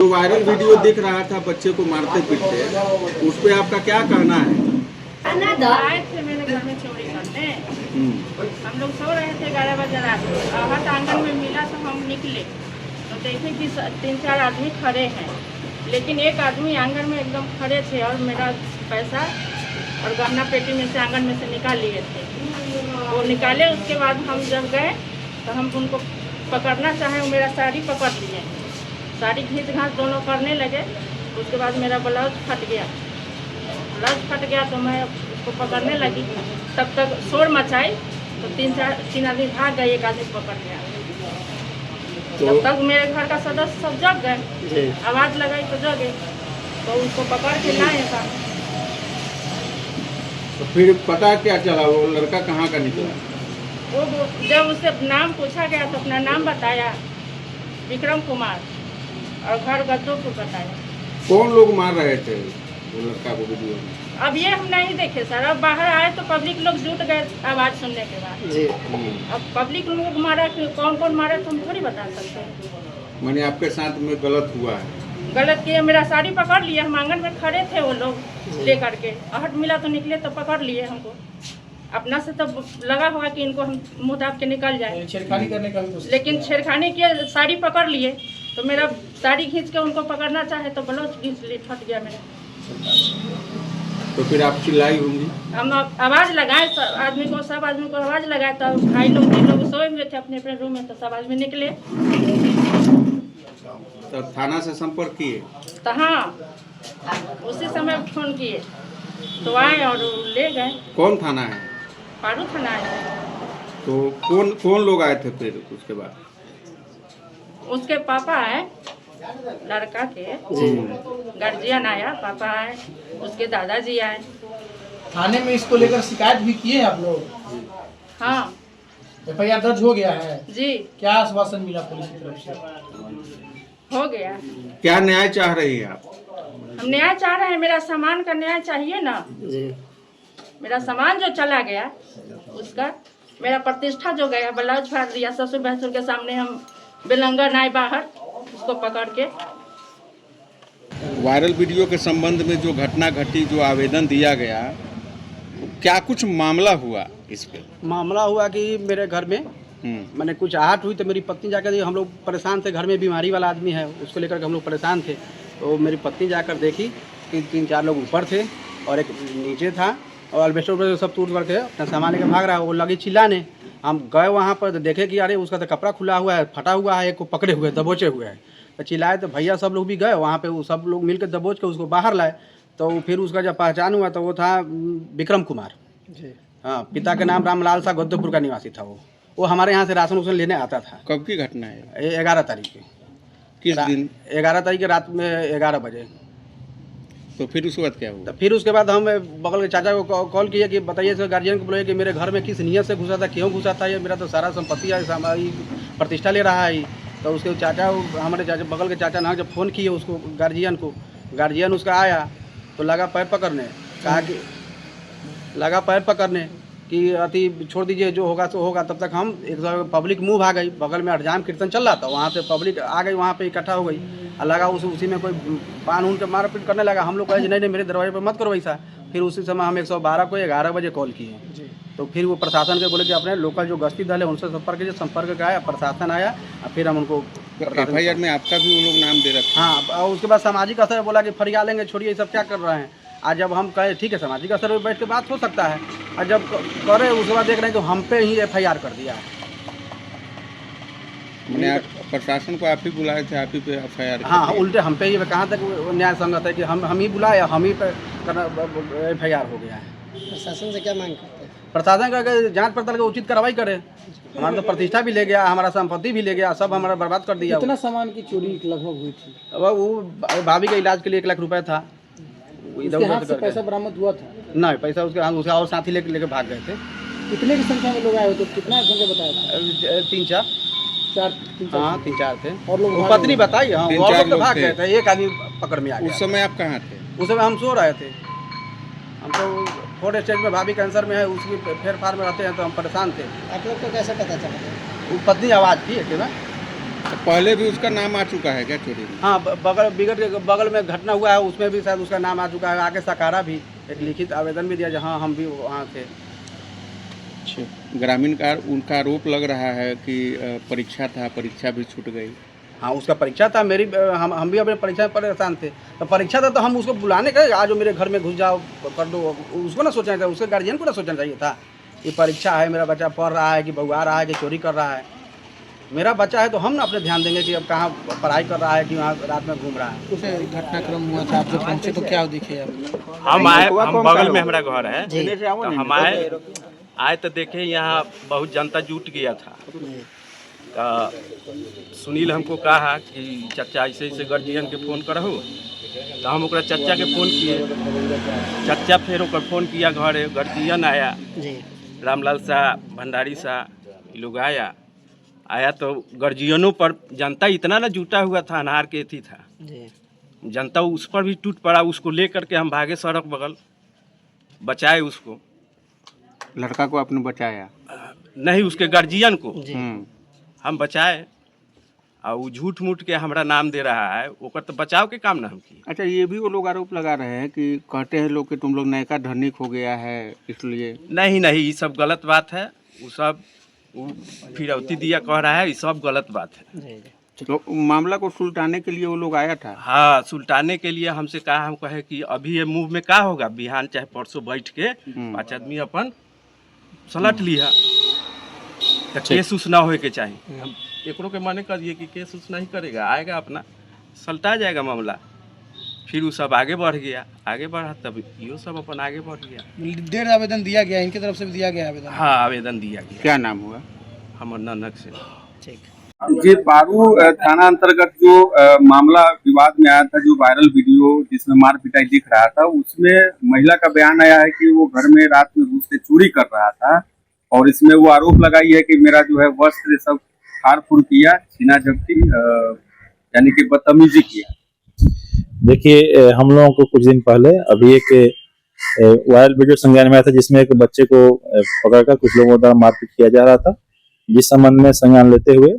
जो viral video दिख रहा था बच्चे को मारते पीटते, उस पे आपका क्या कहना है? आए थे मेरे घर में चोरी करने। हम लोग सो रहे थे 11 बजे रात को। आहत आंगन में मिला तो हम निकले तो देखे कि 3-4 आदमी खड़े हैं, लेकिन एक आदमी आंगन में एकदम खड़े थे और मेरा पैसा और गहना पेटी में से आंगन में से निकाल लिए थे। वो निकाले, उसके बाद हम जब गए तो हम उनको पकड़ना चाहे, वो मेरा साड़ी पकड़ लिए, साड़ी घींच घाँच दोनों करने लगे। उसके बाद मेरा ब्लाउज फट गया तो मैं उसको पकड़ने लगी, तब तक शोर मचाई तो 3 आदमी भाग गए, एक आदमी पकड़ गया। तब तक मेरे घर का सदस्य सब जग गए, आवाज़ लगाई तो जगे, तो उसको पकड़ के लाए था। तो फिर पता क्या चला वो लड़का कहाँ का निकला? वो जब उससे नाम पूछा गया तो अपना नाम बताया, विक्रम कुमार, और घर गद्दोपुर बताया। कौन लोग मार रहे थे वो लड़का को वीडियो में? अब ये हम नहीं देखे सर, अब बाहर आए तो पब्लिक लोग जुट गए आवाज़ सुनने के बाद जी। अब पब्लिक लोग मारा कि कौन कौन मारा तो हम थोड़ी बता सकते हैं। मैंने आपके साथ में गलत हुआ है? गलत किए, मेरा साड़ी पकड़ लिए, हम आंगन में खड़े थे, वो लोग लेकर के आहट मिला तो निकले तो पकड़ लिए हमको। अपना से तो लगा होगा कि इनको हम मुँह दाब के निकल जाए, छेड़खानी करने का भी, लेकिन छेड़खानी किए, साड़ी पकड़ लिए तो मेरा साड़ी खींच के उनको पकड़ना चाहे तो ब्लाउज खींच लिए, फट गया मेरा। तो फिर आप चिल्लाई होंगी? हम आवाज़ लगाए सब आदमी को आवाज़ लगाए, तो भाई लोग 3 लोग सोए हुए थे अपने अपने रूम में, तो सब आदमी निकले। तो थाना से संपर्क किए? तो हाँ, उसी समय फोन किए तो आए और ले गए। कौन थाना है? पारू थाना है। तो कौन लोग आए थे फिर उसके बाद? उसके पापा आए, लड़का के गार्जियन आया, पापा आए, उसके दादाजी आए। थाने में इसको लेकर शिकायत भी किए आप लोग? हाँ, FIR दर्ज हो गया है जी, क्या आश्वासन मिला पुलिस की तरफ से? हो गया। क्या न्याय चाह रही है आप? हम न्याय चाह रहे हैं, मेरा सामान का न्याय चाहिए ना जी। मेरा सामान जो चला गया उसका, मेरा प्रतिष्ठा जो गया, ब्लाउज फाड़ दिया, ससुर भसुर के सामने हम बेलंगन आए बाहर उसको पकड़ के। वायरल वीडियो के संबंध में जो घटना घटी, जो आवेदन दिया गया, क्या कुछ मामला हुआ इस पे? मामला हुआ कि मेरे घर में मैंने कुछ आहट हुई तो मेरी पत्नी जाकर, हम लोग परेशान थे, घर में बीमारी वाला आदमी है, उसको लेकर के हम लोग परेशान थे। तो मेरी पत्नी जाकर देखी कि 3-4 लोग ऊपर थे और एक नीचे था, और अल्बेस्टर पर सब टूट करके अपना सामान लेकर भाग रहा है। वो लगी चिल्लाने, हम गए वहाँ पर तो देखे कि अरे उसका तो कपड़ा खुला हुआ है, फटा हुआ है, एक को पकड़े हुए दबोचे हुए हैं। तो चिल्लाए तो भैया सब लोग भी गए वहाँ पे, वो सब लोग मिलकर दबोच के उसको बाहर लाए। तो फिर उसका जब पहचान हुआ तो वो था विक्रम कुमार जी। हाँ, पिता के नाम रामलाल सा, गद्दोपुर का निवासी था। वो हमारे यहाँ से राशन उसन लेने आता था। कब की घटना है? 11 तारीख की। किस दिन? 11 तारीख की रात में 11 बजे। तो फिर उसके बाद क्या हुआ? तो फिर उसके बाद हम बगल के चाचा को कॉल किए कि बताइए सर, गार्जियन को बोले कि मेरे घर में किस नियत से घुसा था, क्यों घुसा था, ये मेरा तो सारा संपत्ति है, हमारी प्रतिष्ठा ले रहा है। तो उसके चाचा, हमारे चाचा बगल के चाचा ने जब फ़ोन किए उसको, गार्जियन उसका आया तो लगा पैर पकड़ने, कहा कि लगा पैर पकड़ने कि अति छोड़ दीजिए, जो होगा तो होगा। तब तक हम एक पब्लिक मूव आ गई, बगल में हरजाम कीर्तन चल रहा था, वहाँ से पब्लिक आ गई, वहाँ पे इकट्ठा हो गई, और लगा उसी में कोई पान उन के मारपीट करने लगा। हम लोग कहे नहीं मेरे दरवाजे पर मत करो वैसा। फिर उसी समय हम 112 को 11 बजे कॉल किए। तो फिर वो प्रशासन के बोले कि अपने लोकल जो गश्ती दल है उनसे संपर्क का आया, प्रशासन आया, और फिर हम उनको FIR में आपका भी वो लोग नाम दे रखा? हाँ, और उसके बाद सामाजिक असर बोला कि फरिया लेंगे, छोड़िए ये सब क्या कर रहे हैं। आज जब हम कहे ठीक है सामाजिक असर में बैठ के बात हो सकता है, और जब करे उसके बाद देख रहे हैं कि हम पे ही FIR कर दिया है। मैंने प्रशासन को आप ही बुलाए थे, आप ही पे FIR? हाँ, उल्टे हम पे ही, कहाँ तक न्याय संगत है कि हम ही बुलाए, हम ही पे FIR हो गया है। प्रशासन से क्या मांग करते हैं? प्रशासन का जांच पड़ताल का उचित कार्रवाई करे। हमारा तो प्रतिष्ठा भी ले गया, हमारा संपत्ति भी ले गया, सब हमारा बर्बाद कर दिया। कितना सामान की चोरी लगभग हुई थी? अब वो भाभी के इलाज के लिए 1 लाख रुपए था। उसके हाथ से पैसा बरामद हुआ था? नहीं, पैसा उसके हाथ, उसका और साथी लेके भाग गए थे। कितने की संख्या में लोग आए थे? कितना संख्या बताया था? 3-4। हाँ, 3-4 थे। और लोग पत्नी बताई, हाँ, और लोग तो भाग गए थे, एक आदमी पकड़ में आ गया। उस समय आप कहाँ थे? उस समय हम सो रहे थे। हम तो 4th स्टेज में, भाभी कैंसर में है, उसकी फेर फार में रहते हैं, तो हम परेशान थे। आप लोग को कैसे पता चला? वो पत्नी आवाज़ थी कि ना तो पहले भी उसका नाम आ चुका है क्या चोरी में? हाँ, बगल में घटना हुआ है, उसमें भी शायद उसका नाम आ चुका है। आगे सकारा भी एक लिखित आवेदन भी दिया जहाँ हम भी वहाँ थे। ग्रामीण का उनका आरोप लग रहा है कि परीक्षा था, परीक्षा भी छूट गई। हाँ, उसका परीक्षा था, मेरी हम भी अपने परीक्षा में परेशान थे। तो परीक्षा था तो हम उसको बुलाने गए, आज मेरे घर में घुस जाओ कर दो, उसको ना सोचना चाहिए, उसके गार्जियन को ना सोचना चाहिए था। ये परीक्षा है, मेरा बच्चा पढ़ रहा है कि बउआ रहा है कि चोरी कर रहा है। मेरा बच्चा है तो हम ना अपने ध्यान देंगे कि अब कहाँ पढ़ाई कर रहा है कि वहाँ रात में घूम रहा है। उसे घटनाक्रम हुआ था, आप जब पहुँचे तो क्या दिखे आप? हम आए, हम बगल में हमारा घर है, तो हम आए तो देखे यहाँ बहुत जनता जुट गया था। तो सुनील हमको कहा कि चाचा ऐसे ऐसे गार्जियन के फ़ोन करहु, तो हम ओकरा चाचा के फ़ोन किए। चाचा फिर ओकर फ़ोन किया घरे, गार्जियन आया, रामलाल शाह, भंडारी शाह, ये लोग आया तो गार्जियनों पर जनता इतना ना जुटा हुआ था, अनहार के थी था, जनता उस पर भी टूट पड़ा। उसको लेकर के हम भागे सड़क बगल, बचाए उसको। लड़का को आपने बचाया? नहीं, उसके गार्जियन को हम बचाए। और वो झूठ मूठ के हमारा नाम दे रहा है, ओकर तो बचाव के काम ना हम किए। अच्छा, ये भी वो लोग आरोप लगा रहे हैं कि कहते हैं लोग कि तुम लोग नयका धनिक हो गया है इसलिए। नहीं, ये सब गलत बात है। वो सब फिरौती दिया कह रहा है, ये सब गलत बात है। तो मामला को सुलटाने के लिए वो लोग आया था? हाँ, सुलटाने के लिए हमसे कहा, हम कहे कि अभी ये मुंह में का होगा, बिहान चाहे परसों बैठ के 5 आदमी अपन सलट लिया, तो केस उस ना होए के चाहिए। हम एकरों के माने करिए कि केस उस नहीं करेगा, आएगा अपना सलटा जाएगा मामला। फिर वो सब आगे बढ़ गया, आगे बढ़ा तब यो सब अपन आगे बढ़ गया। डेढ़ आवेदन दिया गया, इनकी तरफ से भी दिया गया आवेदन? हाँ, आवेदन दिया गया। क्या नाम हुआ? हमर ननक से। ठीक। जी, पारू थाना अंतर्गत जो मामला विवाद में आया था, जो वायरल वीडियो जिसमें मार पिटाई दिख रहा था, उसमें महिला का बयान आया है कि वो घर में रात में घुस के चोरी कर रहा था, और इसमें वो आरोप लगाई है कि मेरा जो है वस्त्र सब फाड़-फूड़ किया, छीना झपटी, यानी कि बदतमीजी किया। देखिए, हम लोगों को कुछ दिन पहले अभी एक वायरल वीडियो संज्ञान में आया था, जिसमें एक बच्चे को पकड़कर कुछ लोगों द्वारा मारपीट किया जा रहा था। जिस संबंध में संज्ञान लेते हुए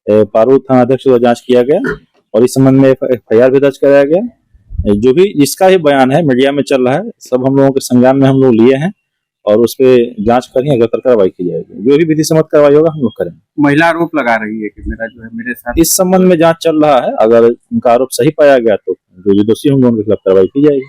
पारू थाना अध्यक्ष को जांच किया गया और इस संबंध में FIR भी दर्ज कराया गया। जो भी जिसका ही बयान है मीडिया में चल रहा है, सब हम लोगों के संज्ञान में हम लोग लिए हैं और उस पर जांच करेंगे, अगर कार्रवाई की जाएगी, जो भी विधि सम्मत कार्रवाई होगा हम लोग करेंगे। महिला आरोप लगा रही है कि मेरा जो है मेरे साथ, इस संबंध में जांच चल रहा है, अगर उनका आरोप सही पाया गया तो जो दोषी होंगे उनके खिलाफ कार्रवाई की जाएगी।